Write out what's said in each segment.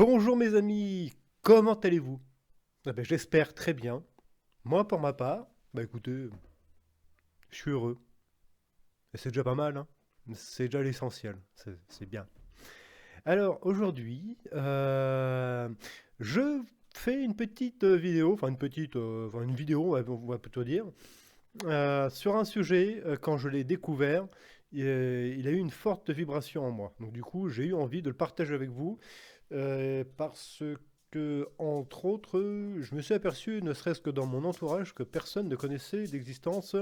Bonjour mes amis, comment allez-vous? J'espère très bien. Moi pour ma part, écoutez, je suis heureux. Et c'est déjà pas mal, hein? C'est déjà l'essentiel, c'est bien. Alors aujourd'hui, je fais une petite vidéo, enfin une vidéo on va plutôt dire, sur un sujet, quand je l'ai découvert, il a eu une forte vibration en moi. Donc du coup j'ai eu envie de le partager avec vous. Parce que, entre autres, je me suis aperçu, ne serait-ce que dans mon entourage, que personne ne connaissait l'existence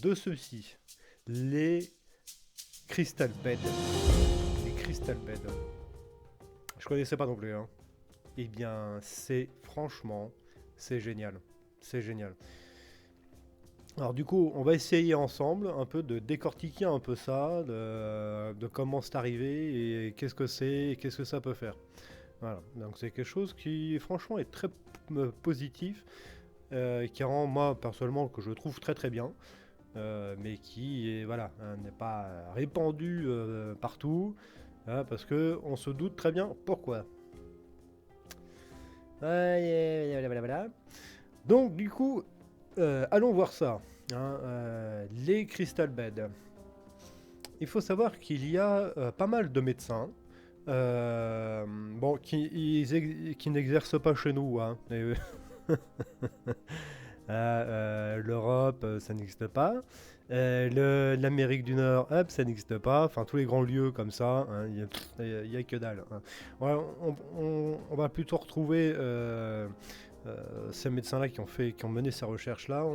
de ceux-ci. Les crystal beds. Les crystal beds. Je connaissais pas non plus, hein. Eh bien, franchement, c'est génial. C'est génial. Alors du coup, on va essayer ensemble un peu de décortiquer un peu ça, de comment c'est arrivé et qu'est-ce que c'est et qu'est-ce que ça peut faire. Voilà, donc c'est quelque chose qui franchement est très positif, qui rend moi personnellement que je trouve très très bien, mais qui est, voilà, hein, n'est pas répandu partout, hein, parce que on se doute très bien pourquoi. Voilà, voilà, voilà. Donc du coup, allons voir ça, hein, les crystal beds. Il faut savoir qu'il y a pas mal de médecins. Bon, qui n'exercent pas chez nous, hein. L'Europe, ça n'existe pas. L'Amérique du Nord, hop, ça n'existe pas. Enfin, tous les grands lieux comme ça, hein, il y a que dalle, hein. Ouais, on va plutôt retrouver ces médecins-là qui ont mené ces recherches-là,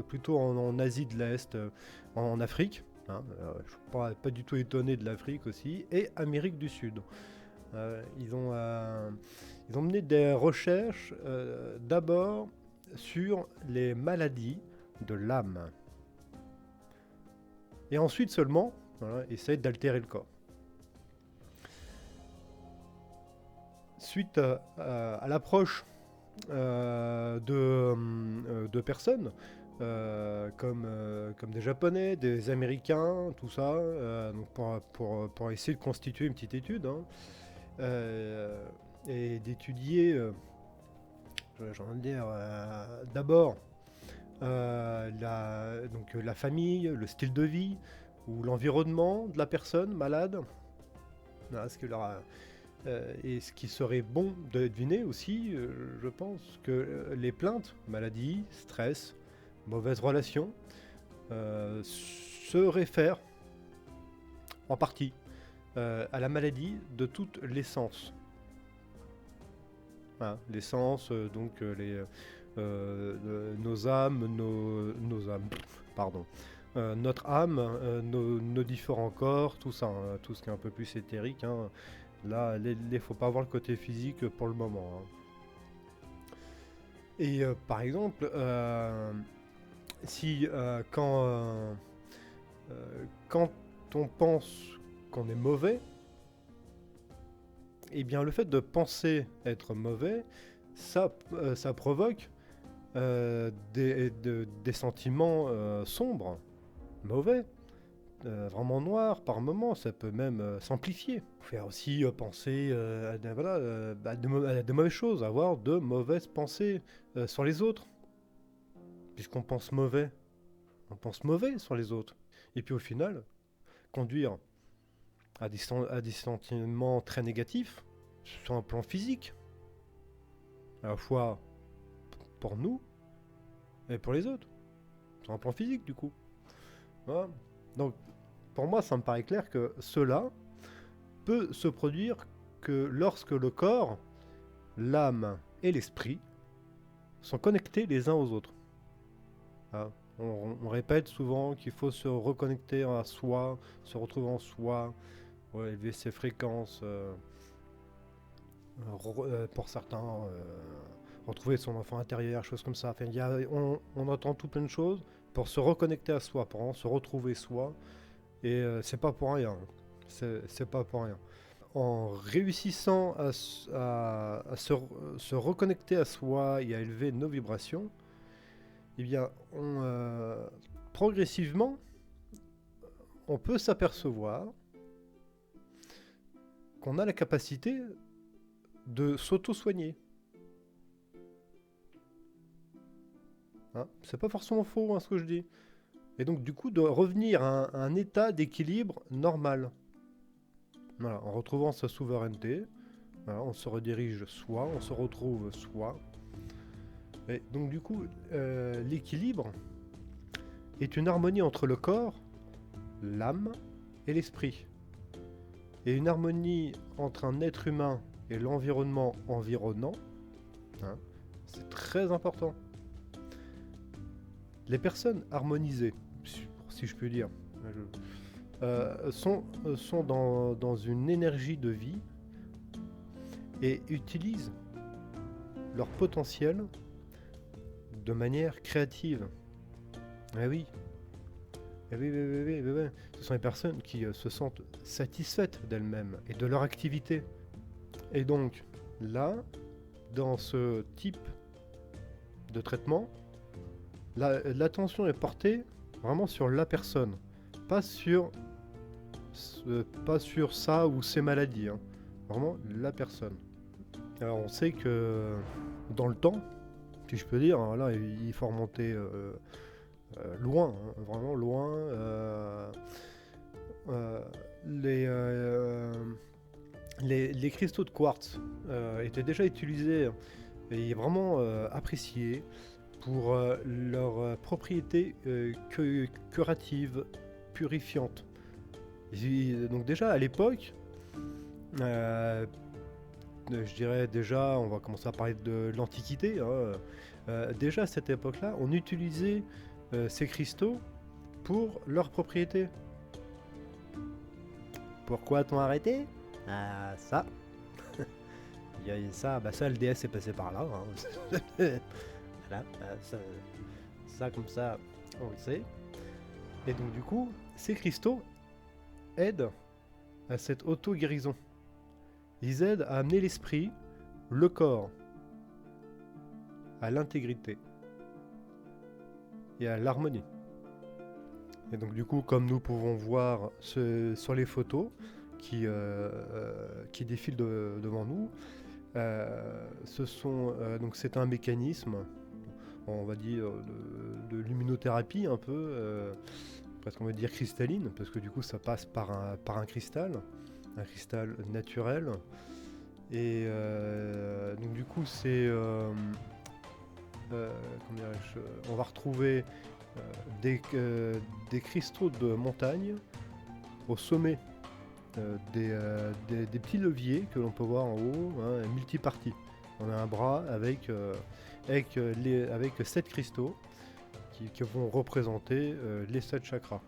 plutôt en Asie de l'Est, en Afrique. Hein, je suis pas du tout étonné de l'Afrique aussi, et Amérique du Sud. Ils ont mené des recherches d'abord sur les maladies de l'âme. Et ensuite seulement, voilà, essayer d'altérer le corps. Suite à l'approche de personnes comme des Japonais, des Américains, tout ça, donc pour essayer de constituer une petite étude, hein, et d'étudier, j'ai envie de dire, d'abord la famille, le style de vie ou l'environnement de la personne malade. Voilà, et ce qui serait bon de deviner aussi, je pense, que les plaintes, maladie, stress, mauvaises relations, se réfèrent en partie à la maladie de toute l'essence. Voilà, l'essence, nos âmes, nos âmes, pardon. Notre âme, nos différents corps, tout ça, hein, tout ce qui est un peu plus éthérique, hein. Là, il faut pas voir le côté physique pour le moment, hein. Et par exemple, si quand on pense qu'on est mauvais, eh bien le fait de penser être mauvais, ça provoque des sentiments sombres, mauvais, vraiment noirs par moments. Ça peut même s'amplifier. Faire aussi penser à de mauvaises choses, avoir de mauvaises pensées sur les autres, puisqu'on pense mauvais. On pense mauvais sur les autres. Et puis au final, conduire à des sentiments très négatifs sur un plan physique, à la fois pour nous et pour les autres, sur un plan physique du coup. Voilà. Donc pour moi, ça me paraît clair que cela peut se produire que lorsque le corps, l'âme et l'esprit sont connectés les uns aux autres. Voilà. On répète souvent qu'il faut se reconnecter à soi, se retrouver en soi, élever ses fréquences, pour certains, retrouver son enfant intérieur, choses comme ça. Enfin, on entend tout plein de choses pour se reconnecter à soi, pour se retrouver soi, et c'est pas pour rien. C'est pas pour rien. En réussissant à se reconnecter à soi et à élever nos vibrations, eh bien, progressivement, on peut s'apercevoir qu'on a la capacité de s'auto-soigner. Hein, c'est pas forcément faux, hein, ce que je dis. Et donc, du coup, de revenir à un état d'équilibre normal. Voilà, en retrouvant sa souveraineté, voilà, on se redirige soi, on se retrouve soi. Et donc, du coup, l'équilibre est une harmonie entre le corps, l'âme et l'esprit. Et une harmonie entre un être humain et l'environnement environnant, hein, c'est très important. Les personnes harmonisées, si je puis dire, sont dans une énergie de vie et utilisent leur potentiel de manière créative. Eh oui. Eh oui, oui, oui, oui, oui, oui. Ce sont les personnes qui se sentent satisfaites d'elles-mêmes et de leur activité. Et donc, là, dans ce type de traitement, l'attention est portée vraiment sur la personne, pas sur ça ou ses maladies, hein. Vraiment la personne. Alors on sait que dans le temps, si je peux dire, hein, là il faut remonter loin, hein, vraiment loin. Les cristaux de quartz étaient déjà utilisés et vraiment appréciés pour leurs propriétés curatives, purifiantes. Donc déjà à l'époque, je dirais déjà, on va commencer à parler de l'Antiquité, hein, déjà à cette époque-là, on utilisait ces cristaux pour leurs propriétés. Pourquoi a-t-on arrêté? Ah, ça. Il y a ça, bah ça, le DS est passé par là, hein. Voilà, ça comme ça, on le sait. Et donc du coup, ces cristaux aident à cette auto-guérison. Ils aident à amener l'esprit, le corps, à l'intégrité et à l'harmonie. Et donc du coup, comme nous pouvons voir sur les photos qui défilent devant nous, donc c'est un mécanisme, on va dire, de luminothérapie un peu, presque on va dire cristalline, parce que du coup ça passe par un cristal naturel. Et donc du coup c'est on va retrouver des cristaux de montagne au sommet des petits leviers que l'on peut voir en haut, hein, multiparties. On a un bras avec 7 cristaux qui vont représenter les 7 chakras.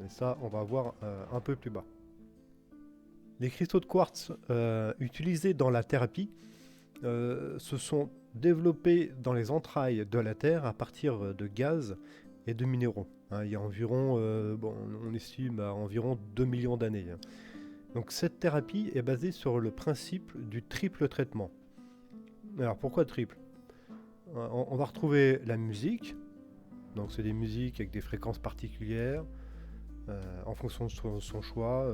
Et ça, on va voir un peu plus bas. Les cristaux de quartz utilisés dans la thérapie se sont développés dans les entrailles de la Terre à partir de gaz et de minéraux. Hein, il y a environ, on estime à environ 2 millions d'années. Hein. Donc cette thérapie est basée sur le principe du triple traitement. Alors pourquoi triple ? On va retrouver la musique, donc c'est des musiques avec des fréquences particulières, en fonction de son choix.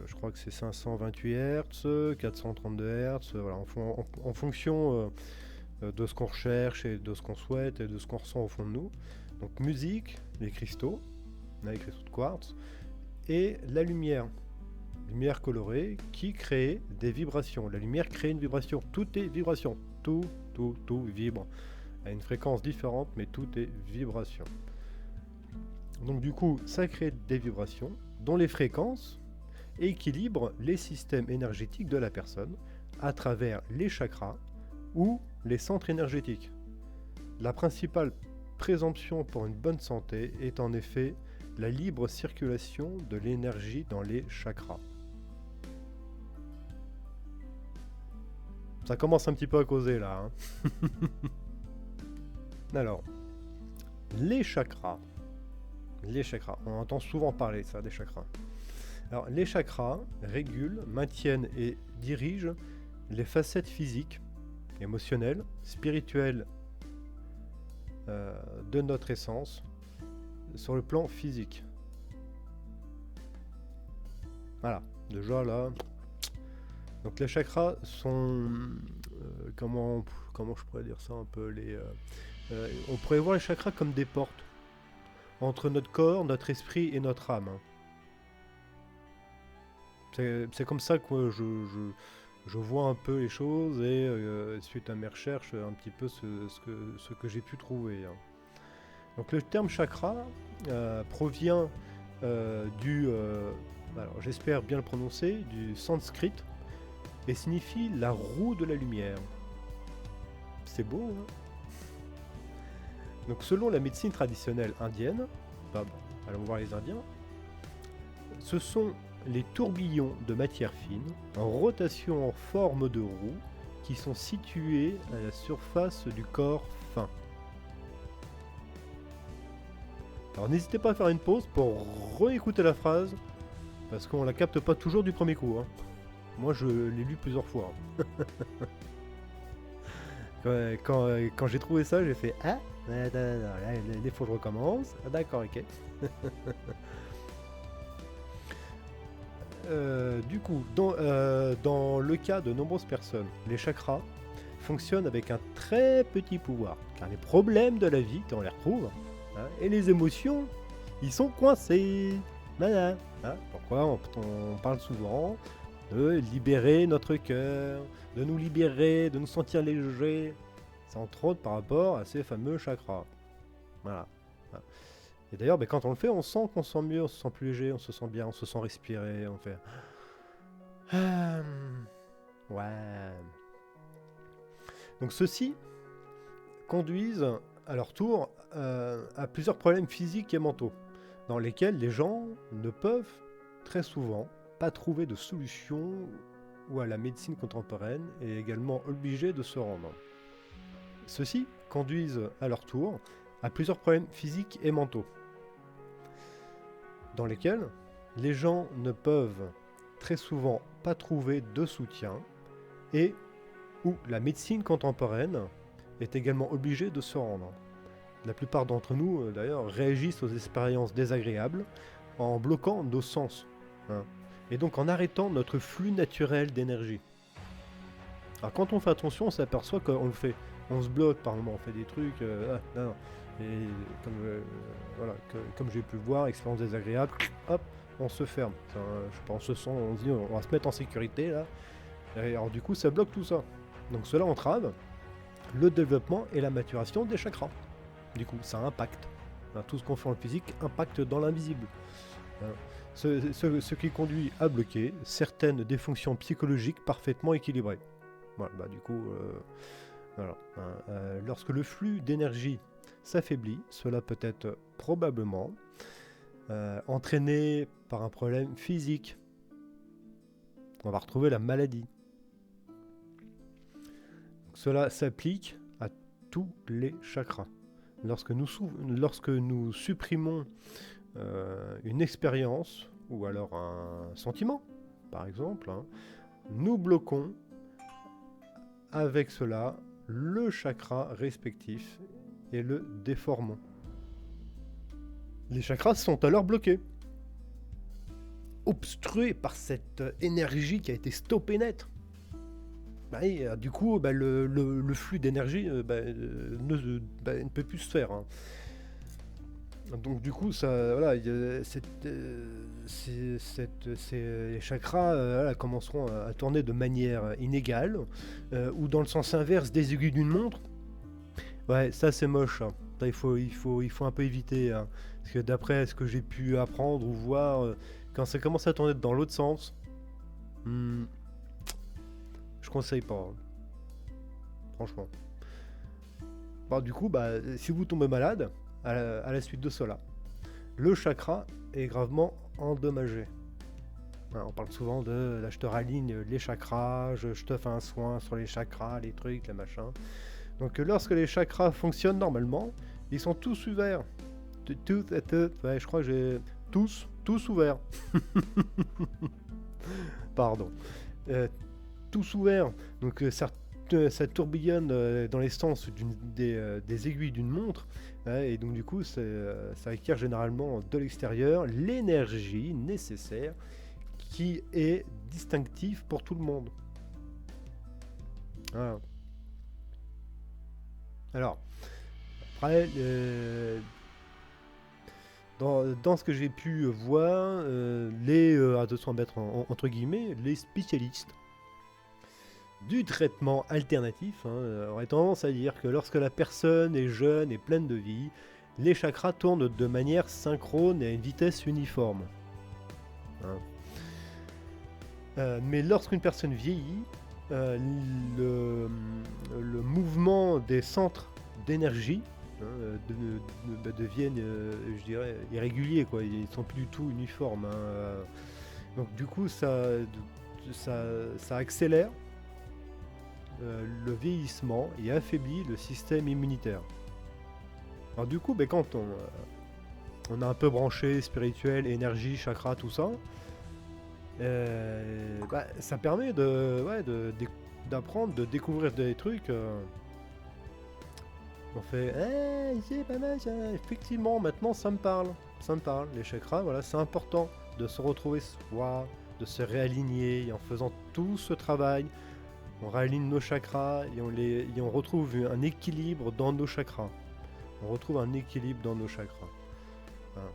Je crois que c'est 528 Hz, 432 Hz, voilà, en fonction de ce qu'on recherche et de ce qu'on souhaite et de ce qu'on ressent au fond de nous. Donc musique, les cristaux de quartz, et la lumière colorée qui crée des vibrations. La lumière crée une vibration, tout est vibration, tout vibre à une fréquence différente, mais tout est vibration. Donc du coup, ça crée des vibrations dont les fréquences équilibrent les systèmes énergétiques de la personne à travers les chakras ou les centres énergétiques. La principale présomption pour une bonne santé est en effet la libre circulation de l'énergie dans les chakras. Ça commence un petit peu à causer là. Hein. Alors, les chakras. On entend souvent parler de ça, des chakras. Alors, les chakras régulent, maintiennent et dirigent les facettes physiques, émotionnelles, spirituelles de notre essence sur le plan Donc les chakras sont, comment je pourrais dire ça un peu on pourrait voir les chakras comme des portes entre notre corps, notre esprit et notre âme. C'est comme ça que je vois un peu les choses et suite à mes recherches, un petit peu ce que j'ai pu trouver. Donc le terme chakra provient alors j'espère bien le prononcer, du sanskrit et signifie la roue de la lumière. C'est beau, hein? Donc selon la médecine traditionnelle indienne, allons voir les Indiens, ce sont les tourbillons de matière fine en rotation en forme de roue qui sont situés à la surface du corps fin. Alors n'hésitez pas à faire une pause pour réécouter la phrase, parce qu'on la capte pas toujours du premier coup. Hein. Moi je l'ai lu plusieurs fois. Quand j'ai trouvé ça, j'ai fait ah, là, il faut que je recommence. Ah, d'accord, ok. Du coup, dans le cas de nombreuses personnes, les chakras fonctionnent avec un très petit pouvoir, car les problèmes de la vie, on les retrouve, hein, et les émotions, ils sont coincés. Voilà. Hein, pourquoi on parle souvent de libérer notre cœur, de nous libérer, de nous sentir légers. C'est entre autres par rapport à ces fameux chakras. Voilà. Et d'ailleurs, quand on le fait, on sent qu'on se sent mieux, on se sent plus léger, on se sent bien, on se sent respirer, on fait... Ouais. Donc ceux-ci conduisent à leur tour à plusieurs problèmes physiques et mentaux, dans lesquels les gens ne peuvent très souvent pas trouver de solution ou à la médecine contemporaine est également obligée de se rendre. Ceux-ci conduisent à leur tour à plusieurs problèmes physiques et mentaux, dans lesquels les gens ne peuvent très souvent pas trouver de soutien et où la médecine contemporaine est également obligée de se rendre. La plupart d'entre nous, d'ailleurs, réagissent aux expériences désagréables en bloquant nos sens, hein, et donc en arrêtant notre flux naturel d'énergie. Alors quand on fait attention, on s'aperçoit qu'on le fait. On se bloque par moment, on fait des trucs... non. Et comme j'ai pu le voir, expérience désagréable, hop, on se ferme. Je sais pas, on se sent, on se dit, on va se mettre en sécurité là. Et alors du coup, ça bloque tout ça. Donc cela entrave le développement et la maturation des chakras. Du coup, ça impacte. Tout ce qu'on fait en physique impacte dans l'invisible. Ce qui conduit à bloquer certaines des fonctions psychologiques parfaitement équilibrées. Voilà, du coup, voilà. Lorsque le flux d'énergie s'affaiblit, cela peut être probablement entraîné par un problème physique. On va retrouver la maladie. Cela s'applique à tous les chakras. Lorsque nous supprimons une expérience ou alors un sentiment, par exemple, hein, nous bloquons avec cela le chakra respectif et le déformons. Les chakras sont alors bloqués, obstrués par cette énergie qui a été stoppée net. Et, du coup, le flux d'énergie ne peut plus se faire. Hein. Donc du coup, ça, voilà, ces chakras commenceront à tourner de manière inégale, ou dans le sens inverse des aiguilles d'une montre. Ouais, ça c'est moche. Hein. Ça, il faut un peu éviter. Hein. Parce que d'après ce que j'ai pu apprendre ou voir, quand ça commence à tourner dans l'autre sens, je conseille pas. Hein. Franchement. Du coup, si vous tombez malade, à la suite de cela, le chakra est gravement endommagé. On parle souvent de là, je te raligne les chakras, je te fais un soin sur les chakras, les trucs, les machins. Donc lorsque les chakras fonctionnent normalement, ils sont tous ouverts. Ouais, je crois que j'ai tous ouverts. Pardon. Tous ouverts. Donc ça tourbillonne dans les sens des aiguilles d'une montre, et donc du coup ça acquiert généralement de l'extérieur l'énergie nécessaire qui est distinctive pour tout le monde. Voilà. Alors, après, dans ce que j'ai pu voir, attention à mettre entre guillemets, les spécialistes du traitement alternatif auraient tendance à dire que lorsque la personne est jeune et pleine de vie, les chakras tournent de manière synchrone et à une vitesse uniforme. Hein. Mais lorsqu'une personne vieillit, le mouvement des centres d'énergie deviennent, je dirais, irréguliers, quoi. Ils ne sont plus du tout uniformes. Donc du coup, ça accélère le vieillissement et affaiblit le système immunitaire. Alors du coup, quand on a un peu branché spirituel, énergie, chakra, tout ça, ça permet d'apprendre, de découvrir des trucs. On fait, c'est pas mal ça. Effectivement, maintenant ça me parle. Ça me parle. Les chakras, voilà, c'est important de se retrouver soi, de se réaligner. Et en faisant tout ce travail, on réaligne nos chakras et on retrouve un équilibre dans nos chakras. On retrouve un équilibre dans nos chakras. Hein.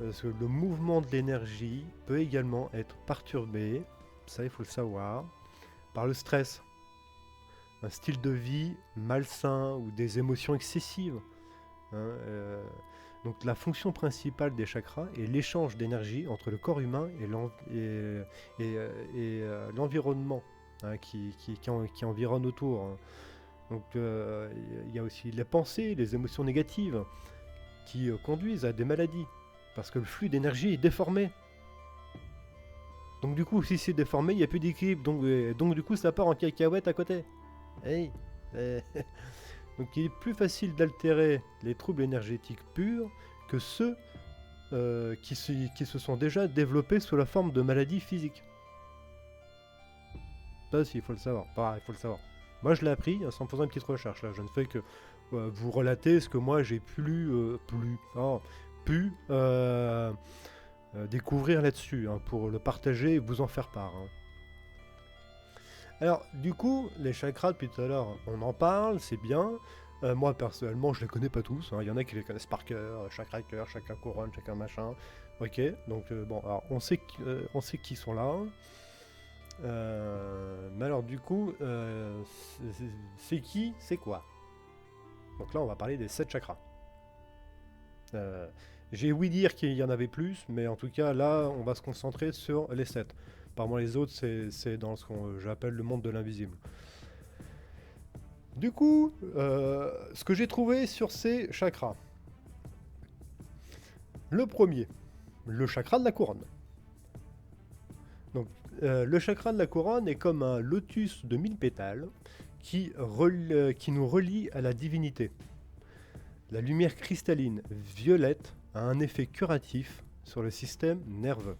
Parce que le mouvement de l'énergie peut également être perturbé, ça il faut le savoir, par le stress. Un style de vie malsain ou des émotions excessives. Donc la fonction principale des chakras est l'échange d'énergie entre le corps humain et l'environnement qui environne autour. Donc il y a aussi les pensées, les émotions négatives qui conduisent à des maladies. Parce que le flux d'énergie est déformé. Donc du coup, si c'est déformé, il n'y a plus d'équilibre. Donc du coup, ça part en cacahuète à côté. Hey. Donc il est plus facile d'altérer les troubles énergétiques purs que ceux qui se sont déjà développés sous la forme de maladies physiques. Ça aussi, il faut le savoir. Il faut le savoir. Moi, je l'ai appris en faisant une petite recherche. Là, je ne fais que vous relater ce que moi j'ai pu découvrir là-dessus pour le partager et vous en faire part. Alors, du coup, les chakras, depuis tout à l'heure, on en parle, c'est bien. Moi, personnellement, je les connais pas tous. Il y en a qui les connaissent par cœur, chakra cœur, chakra couronne, chakra machin. Ok, donc alors, on sait qui sont là. Mais alors, du coup, c'est qui, c'est quoi? Donc là, on va parler des 7 chakras. J'ai ouï dire qu'il y en avait plus, mais en tout cas, là, on va se concentrer sur les 7. Parmi les autres, c'est dans ce que j'appelle le monde de l'invisible. Du coup, ce que j'ai trouvé sur ces chakras. Le premier, le chakra de la couronne. Donc, le chakra de la couronne est comme un lotus de 1000 pétales qui nous relie à la divinité. La lumière cristalline violette a un effet curatif sur le système nerveux.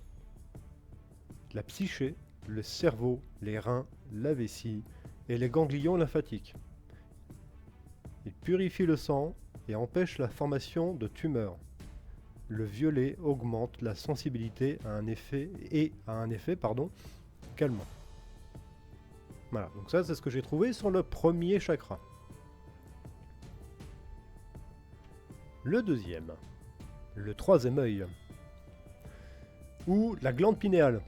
La psyché, le cerveau, les reins, la vessie et les ganglions lymphatiques. Il purifie le sang et empêche la formation de tumeurs. Le violet augmente la sensibilité à un effet calmant. Voilà, donc ça c'est ce que j'ai trouvé sur le premier chakra. Le deuxième, le troisième œil, ou la glande pinéale,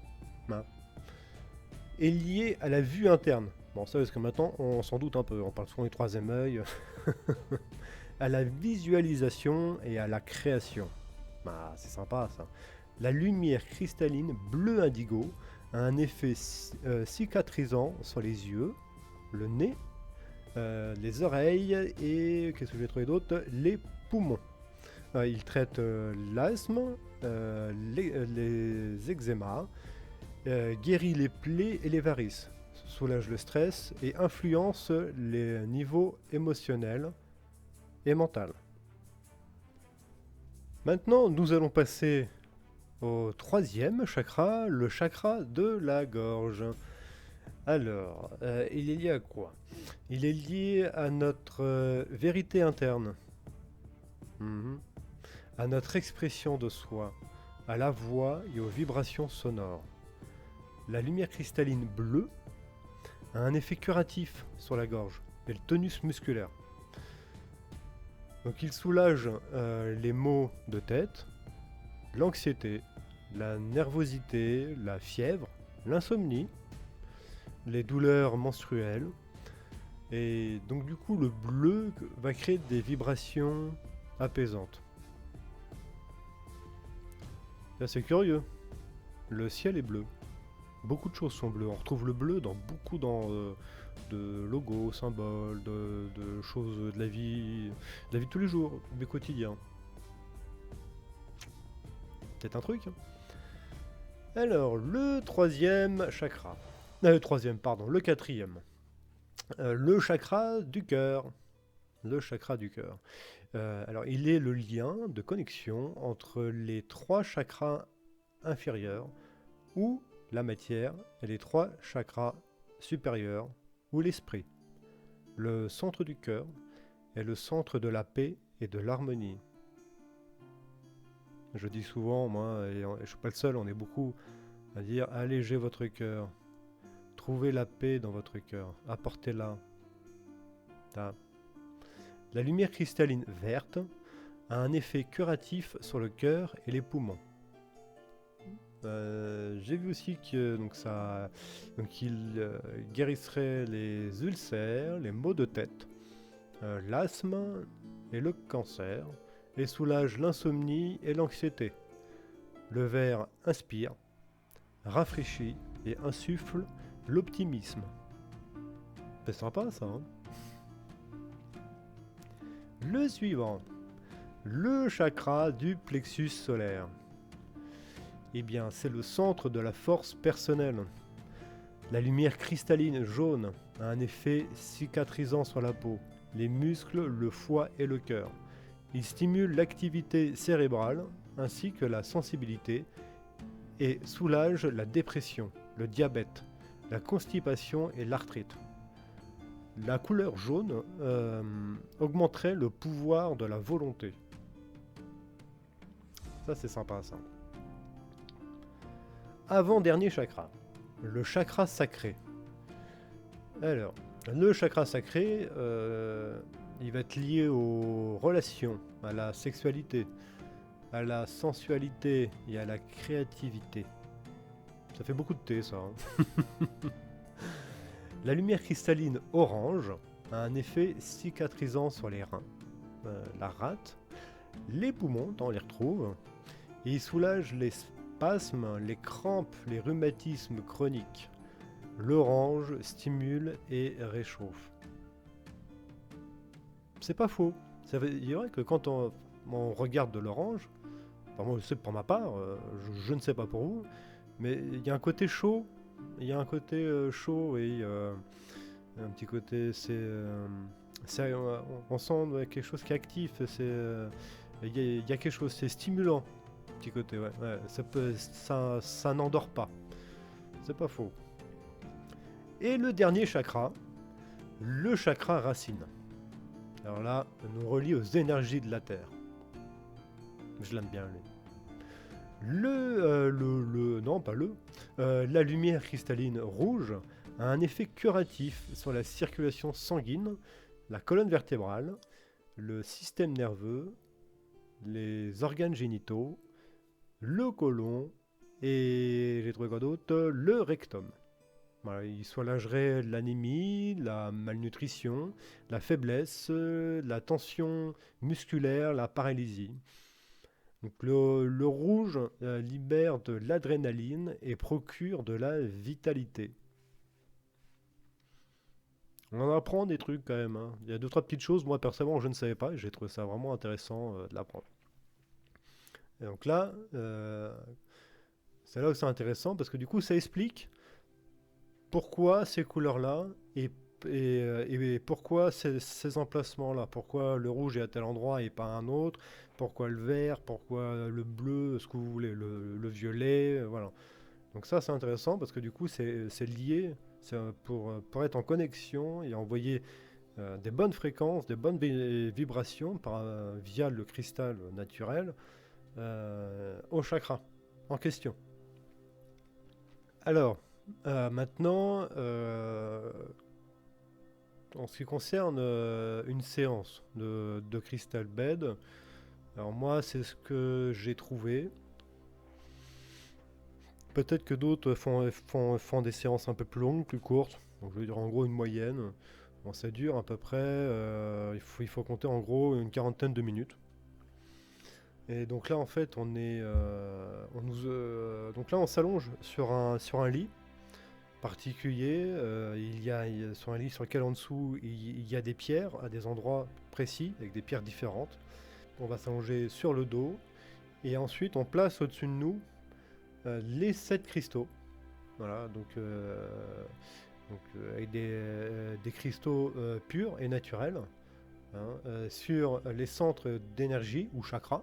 est liée à la vue interne. Bon, ça parce que maintenant on s'en doute un peu, on parle souvent du troisième œil, à la visualisation et à la création. C'est sympa ça. La lumière cristalline bleu indigo a un effet cicatrisant sur les yeux, le nez, les oreilles et qu'est-ce que j'ai trouvé d'autre, les poumons. Il traite l'asthme, les eczémas, guérit les plaies et les varices, soulage le stress et influence les niveaux émotionnels et mentaux. Maintenant, nous allons passer au troisième chakra, le chakra de la gorge. Alors, il est lié à quoi? Il est lié à notre vérité interne, à notre expression de soi, à la voix et aux vibrations sonores. La lumière cristalline bleue a un effet curatif sur la gorge et le tonus musculaire. Donc il soulage les maux de tête, l'anxiété, la nervosité, la fièvre, l'insomnie, les douleurs menstruelles. Et donc du coup le bleu va créer des vibrations apaisantes. Là c'est curieux. Le ciel est bleu. Beaucoup de choses sont bleues. On retrouve le bleu dans beaucoup de logos, symboles, de choses de la vie de tous les jours, du quotidien. Peut-être un truc. Alors, le troisième chakra. Le quatrième. Le chakra du cœur. Le chakra du cœur. Alors, il est le lien de connexion entre les trois chakras inférieurs, ou la matière, et les trois chakras supérieurs, ou l'esprit. Le centre du cœur est le centre de la paix et de l'harmonie. Je dis souvent, moi, et je ne suis pas le seul, on est beaucoup à dire allégez votre cœur, trouvez la paix dans votre cœur, apportez-la. La lumière cristalline verte a un effet curatif sur le cœur et les poumons. J'ai vu aussi que il guérisserait les ulcères, les maux de tête, l'asthme et le cancer, et soulage l'insomnie et l'anxiété. Le vert inspire, rafraîchit et insuffle l'optimisme. C'est sympa ça, hein? Le suivant, le chakra du plexus solaire. Eh bien, c'est le centre de la force personnelle. La lumière cristalline jaune a un effet cicatrisant sur la peau, les muscles, le foie et le cœur. Il stimule l'activité cérébrale ainsi que la sensibilité et soulage la dépression, le diabète, la constipation et l'arthrite. La couleur jaune augmenterait le pouvoir de la volonté. Ça, c'est sympa, ça. Avant-dernier chakra, le chakra sacré. Alors, le chakra sacré, il va être lié aux relations, à la sexualité, à la sensualité et à la créativité. Ça fait beaucoup de thé, ça. Hein. La lumière cristalline orange a un effet cicatrisant sur les reins, la rate, les poumons, on les retrouve, et il soulage les spasmes, les crampes, les rhumatismes chroniques. L'orange stimule et réchauffe. C'est pas faux. Il est vrai que quand on regarde de l'orange, enfin moi je sais pour ma part, je ne sais pas pour vous, mais il y a un côté chaud, il y a un côté chaud et un petit côté, on sent quelque chose qui est actif, il y a quelque chose, c'est stimulant. Petit côté, ouais, ça n'endort pas. C'est pas faux. Et le dernier chakra, le chakra racine. Alors là, nous relie aux énergies de la Terre. Je l'aime bien, lui. La lumière cristalline rouge a un effet curatif sur la circulation sanguine, la colonne vertébrale, le système nerveux, les organes génitaux, le côlon et, j'ai trouvé quoi d'autre, le rectum. Voilà, il soulagerait l'anémie, la malnutrition, la faiblesse, la tension musculaire, la paralysie. Donc le rouge libère de l'adrénaline et procure de la vitalité. On en apprend des trucs quand même. Hein. Il y a 2-3 petites choses, moi personnellement je ne savais pas et j'ai trouvé ça vraiment intéressant de l'apprendre. Et donc là, c'est là où c'est intéressant parce que du coup ça explique pourquoi ces couleurs-là et pourquoi ces emplacements-là. Pourquoi le rouge est à tel endroit et pas à un autre. Pourquoi le vert, pourquoi le bleu, ce que vous voulez, le violet, voilà. Donc ça c'est intéressant parce que du coup c'est lié pour être en connexion et envoyer des bonnes fréquences, des bonnes vibrations via le cristal naturel au chakra en question. Alors, Maintenant, en ce qui concerne une séance de Crystal Bed, alors moi, c'est ce que j'ai trouvé. Peut-être que d'autres font des séances un peu plus longues, plus courtes. Donc je veux dire en gros une moyenne. Bon, ça dure à peu près, il faut compter en gros une quarantaine de minutes. Et donc là en fait donc là on s'allonge sur un lit particulier. Sur un lit sur lequel en dessous il y a des pierres à des endroits précis avec des pierres différentes. On va s'allonger sur le dos et ensuite on place au-dessus de nous les 7 cristaux. Voilà, avec des cristaux purs et naturels, hein, sur les centres d'énergie ou chakras.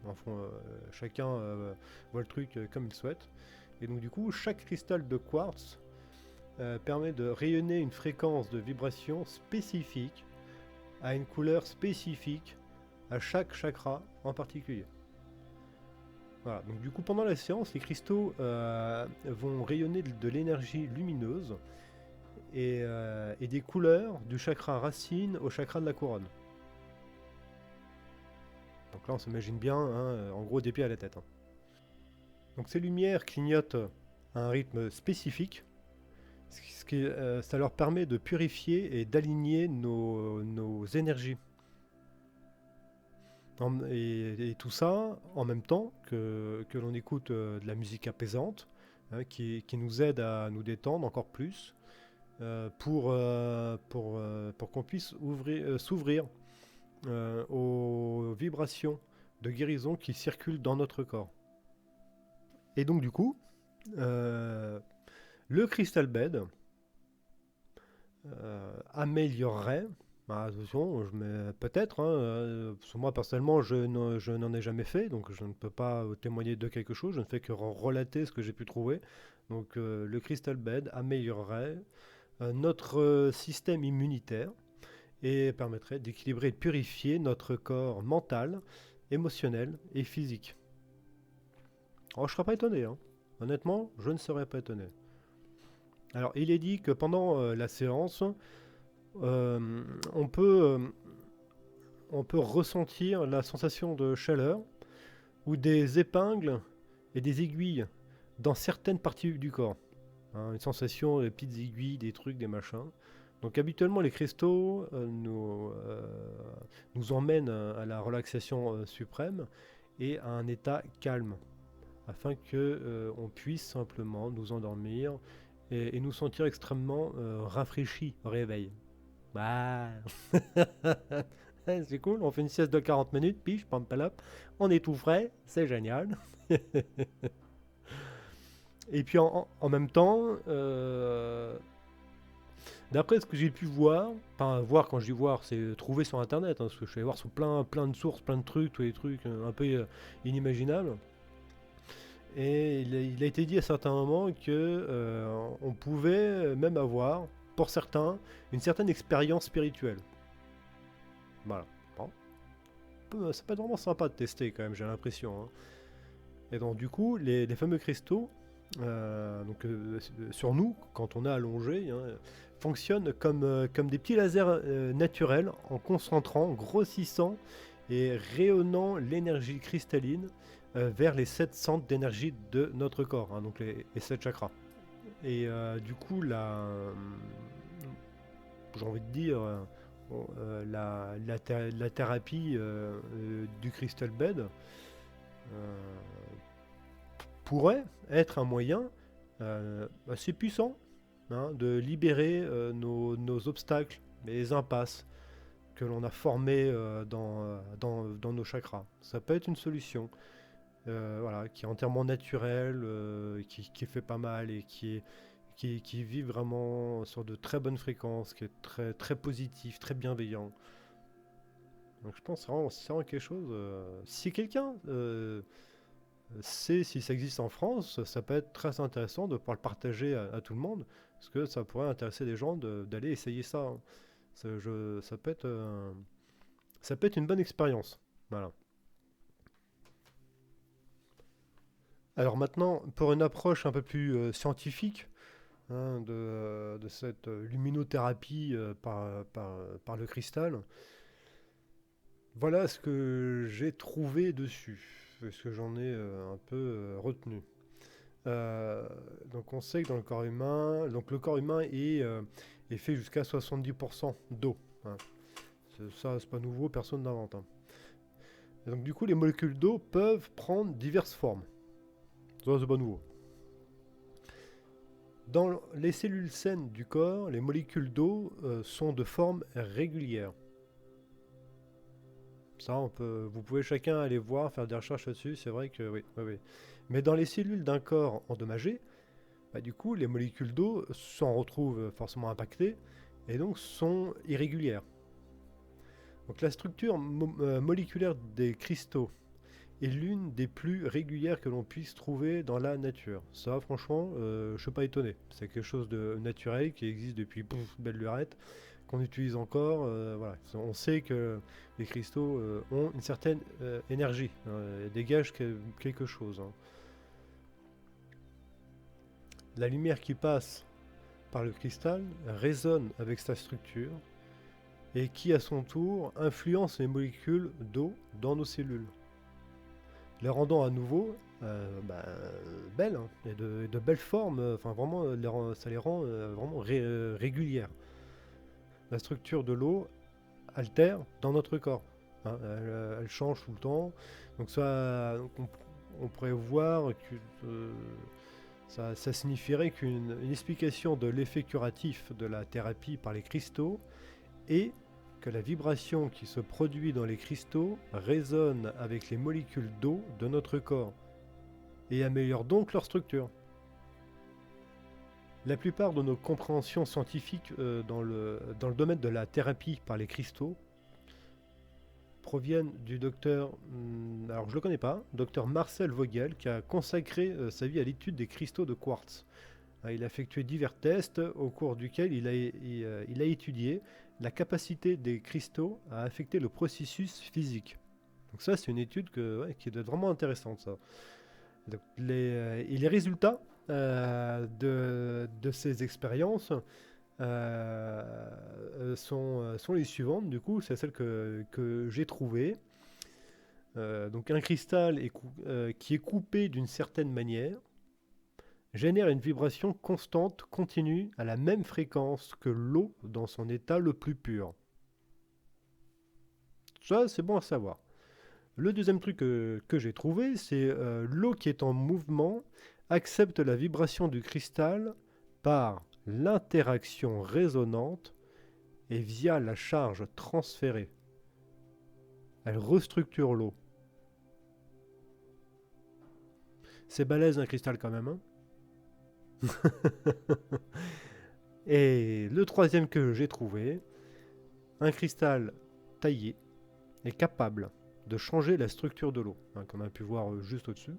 Enfin, chacun voit le truc comme il souhaite. Et donc du coup, chaque cristal de quartz permet de rayonner une fréquence de vibration spécifique à une couleur spécifique à chaque chakra en particulier. Voilà, donc du coup pendant la séance, les cristaux vont rayonner de l'énergie lumineuse et des couleurs du chakra racine au chakra de la couronne. Donc là on s'imagine bien, hein, en gros des pieds à la tête. Hein. Donc ces lumières clignotent à un rythme spécifique, ça leur permet de purifier et d'aligner nos énergies. Et tout ça en même temps que l'on écoute de la musique apaisante, hein, qui nous aide à nous détendre encore plus, pour qu'on puisse s'ouvrir aux vibrations de guérison qui circulent dans notre corps. Et donc du coup, le Crystal Bed améliorerait, attention, peut-être, hein, parce que moi personnellement je n'en ai jamais fait, donc je ne peux pas témoigner de quelque chose, je ne fais que relater ce que j'ai pu trouver. Donc le Crystal Bed améliorerait notre système immunitaire et permettrait d'équilibrer et de purifier notre corps mental, émotionnel et physique. Alors je ne serais pas étonné, hein. Honnêtement, je ne serais pas étonné. Alors il est dit que pendant la séance, euh, on peut, euh, on peut ressentir la sensation de chaleur ou des épingles et des aiguilles dans certaines parties du corps. Hein, une sensation, des petites aiguilles, des trucs, des machins. Donc habituellement les cristaux nous emmènent à la relaxation suprême et à un état calme, afin que on puisse simplement nous endormir et nous sentir extrêmement rafraîchis au réveil. Bah, c'est cool, on fait une sieste de 40 minutes, piche, pam palop, on est tout frais, c'est génial. Et puis en même temps, d'après ce que j'ai pu voir, enfin voir quand je dis voir, c'est trouver sur internet, hein, parce que je suis allé voir sur plein de sources, plein de trucs, tous les trucs un peu inimaginables. Et il a été dit à certains moments que on pouvait même avoir, pour certains, une certaine expérience spirituelle. Voilà. Bon. Ça peut être vraiment sympa de tester quand même, j'ai l'impression. Hein. Et donc du coup, les fameux cristaux, sur nous, quand on est allongé, hein, fonctionnent comme des petits lasers naturels en concentrant, grossissant et rayonnant l'énergie cristalline vers les 7 centres d'énergie de notre corps, hein, donc les 7 chakras. Et du coup, j'ai envie de dire, la thérapie du Crystal Bed pourrait être un moyen assez puissant, hein, de libérer nos obstacles, les impasses que l'on a formés dans nos chakras. Ça peut être une solution, voilà, qui est entièrement naturelle, qui fait pas mal et qui vit vraiment sur de très bonnes fréquences, qui est très, très positif, très bienveillant. Donc je pense vraiment c'est vraiment quelque chose. Si quelqu'un sait si ça existe en France, ça peut être très intéressant de pouvoir le partager à tout le monde, parce que ça pourrait intéresser des gens d'aller essayer ça. Hein. Ça peut être, ça peut être une bonne expérience. Voilà. Alors maintenant, pour une approche un peu plus scientifique, hein, de cette luminothérapie par le cristal. Voilà ce que j'ai trouvé dessus, ce que j'en ai un peu retenu. Donc on sait que dans le corps humain, donc le corps humain est fait jusqu'à 70% d'eau, hein. Ça, c'est pas nouveau, personne n'invente, hein. Et donc du coup, les molécules d'eau peuvent prendre diverses formes. Ça, c'est pas nouveau. Dans les cellules saines du corps, les molécules d'eau sont de forme régulière. Ça, vous pouvez chacun aller voir, faire des recherches là-dessus, c'est vrai que oui, oui, oui. Mais dans les cellules d'un corps endommagé, bah, du coup, les molécules d'eau s'en retrouvent forcément impactées et donc sont irrégulières. Donc la structure moléculaire des cristaux est l'une des plus régulières que l'on puisse trouver dans la nature. Ça, franchement, je ne suis pas étonné. C'est quelque chose de naturel qui existe depuis belle lurette, qu'on utilise encore. Voilà. On sait que les cristaux ont une certaine énergie, hein, dégagent quelque chose, hein. La lumière qui passe par le cristal résonne avec sa structure et qui, à son tour, influence les molécules d'eau dans nos cellules, les rendant à nouveau belles, hein, et de belles formes. Enfin, vraiment, ça les rend vraiment régulières. La structure de l'eau altère dans notre corps, hein, elle change tout le temps. Donc ça, on pourrait voir que ça signifierait qu'une explication de l'effet curatif de la thérapie par les cristaux est que la vibration qui se produit dans les cristaux résonne avec les molécules d'eau de notre corps et améliore donc leur structure. La plupart de nos compréhensions scientifiques dans le domaine de la thérapie par les cristaux proviennent du docteur, alors je ne le connais pas, docteur Marcel Vogel, qui a consacré sa vie à l'étude des cristaux de quartz. Il a effectué divers tests au cours duquel il a étudié la capacité des cristaux à affecter le processus physique. Donc ça, c'est une étude qui est vraiment intéressante, ça. Donc les résultats de ces expériences sont les suivantes. Du coup, c'est celles que j'ai trouvées. Donc un cristal qui est coupé d'une certaine manière génère une vibration constante, continue, à la même fréquence que l'eau dans son état le plus pur. Ça, c'est bon à savoir. Le deuxième truc que j'ai trouvé, c'est l'eau qui est en mouvement accepte la vibration du cristal par l'interaction résonante et via la charge transférée. Elle restructure l'eau. C'est balèze un cristal quand même, hein. Et le troisième que j'ai trouvé, un cristal taillé est capable de changer la structure de l'eau, hein, comme on a pu voir juste au-dessus.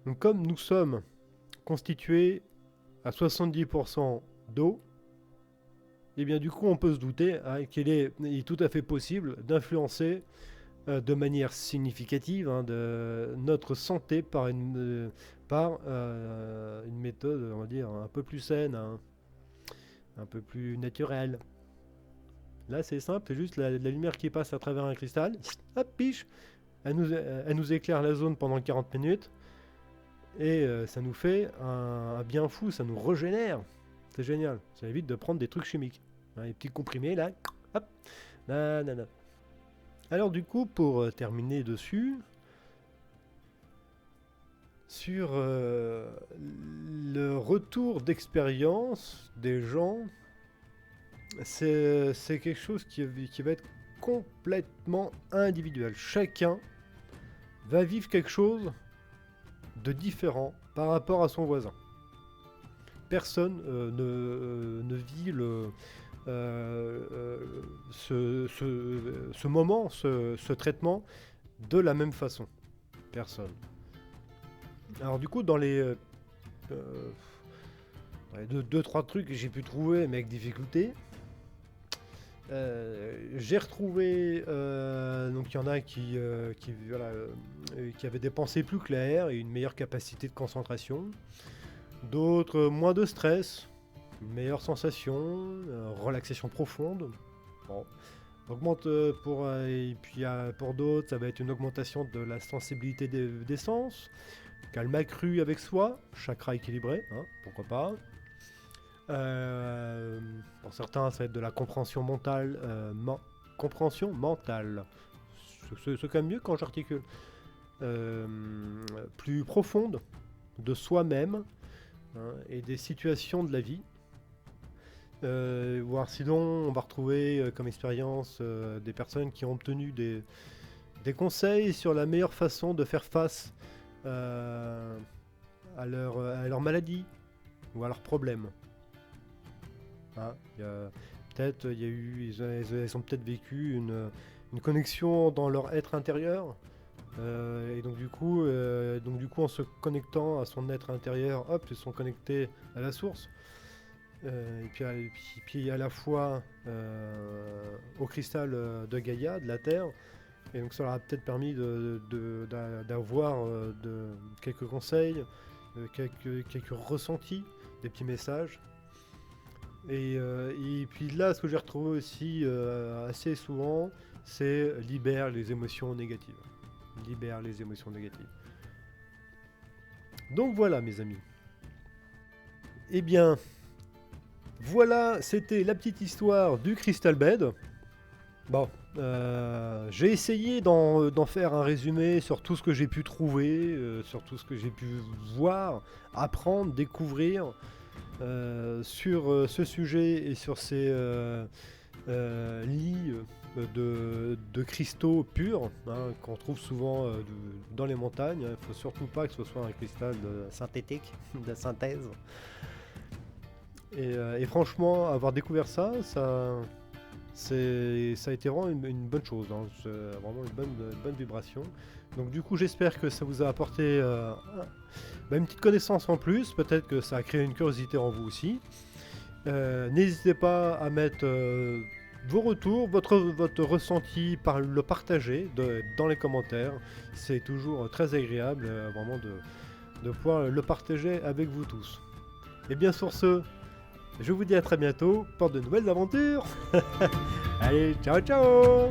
Donc comme nous sommes constitués à 70% d'eau, et bien du coup on peut se douter qu'il est tout à fait possible d'influencer de manière significative, hein, de notre santé par une méthode, on va dire, un peu plus saine, hein, un peu plus naturelle. Là c'est simple, c'est juste la lumière qui passe à travers un cristal, hop, piche, elle nous éclaire la zone pendant 40 minutes, et ça nous fait un bien fou, ça nous régénère. C'est génial, ça évite de prendre des trucs chimiques, hein, les petits comprimés là, hop, nanana. Alors du coup, pour terminer dessus, sur le retour d'expérience des gens, c'est quelque chose qui va être complètement individuel. Chacun va vivre quelque chose de différent par rapport à son voisin. Personne ne vit ce moment, ce traitement de la même façon. Personne. Alors du coup, dans les 2-3 trucs que j'ai pu trouver, mais avec difficulté, j'ai retrouvé, donc il y en a qui avaient des pensées plus claires et une meilleure capacité de concentration. D'autres, moins de stress, meilleure sensation, relaxation profonde. Bon. Augmente et puis pour d'autres, ça va être une augmentation de la sensibilité des sens, calme accru avec soi, chakra équilibré, hein, pourquoi pas. Pour certains, ça va être de la compréhension mentale, compréhension mentale. C'est quand même mieux quand j'articule. Plus profonde de soi-même, hein, et des situations de la vie. Voire sinon, on va retrouver comme expérience des personnes qui ont obtenu des conseils sur la meilleure façon de faire face à leur maladie ou à leurs problèmes. Hein, peut-être ils ont peut-être vécu une connexion dans leur être intérieur. Et donc du coup, en se connectant à son être intérieur, hop, ils sont connectés à la source. Et puis à la fois au cristal de Gaïa, de la Terre. Et donc ça leur a peut-être permis d'avoir quelques conseils, quelques ressentis, des petits messages. Et puis là, ce que j'ai retrouvé aussi assez souvent, c'est libère les émotions négatives. Libère les émotions négatives. Donc voilà, mes amis. Eh bien, voilà, c'était la petite histoire du Crystal Bed. Bon, j'ai essayé d'en faire un résumé sur tout ce que j'ai pu trouver, sur tout ce que j'ai pu voir, apprendre, découvrir sur ce sujet et sur ces lits de cristaux purs, hein, qu'on trouve souvent dans les montagnes. Il ne faut surtout pas que ce soit un cristal synthétique, de synthèse. Et franchement, avoir découvert ça a été vraiment une bonne chose, hein. C'est vraiment une bonne vibration. Donc du coup, j'espère que ça vous a apporté une petite connaissance en plus. Peut-être que ça a créé une curiosité en vous aussi. N'hésitez pas à mettre vos retours, votre ressenti, par le partager dans les commentaires. C'est toujours très agréable vraiment de pouvoir le partager avec vous tous. Et bien sur ce, je vous dis à très bientôt pour de nouvelles aventures. Allez, ciao ciao!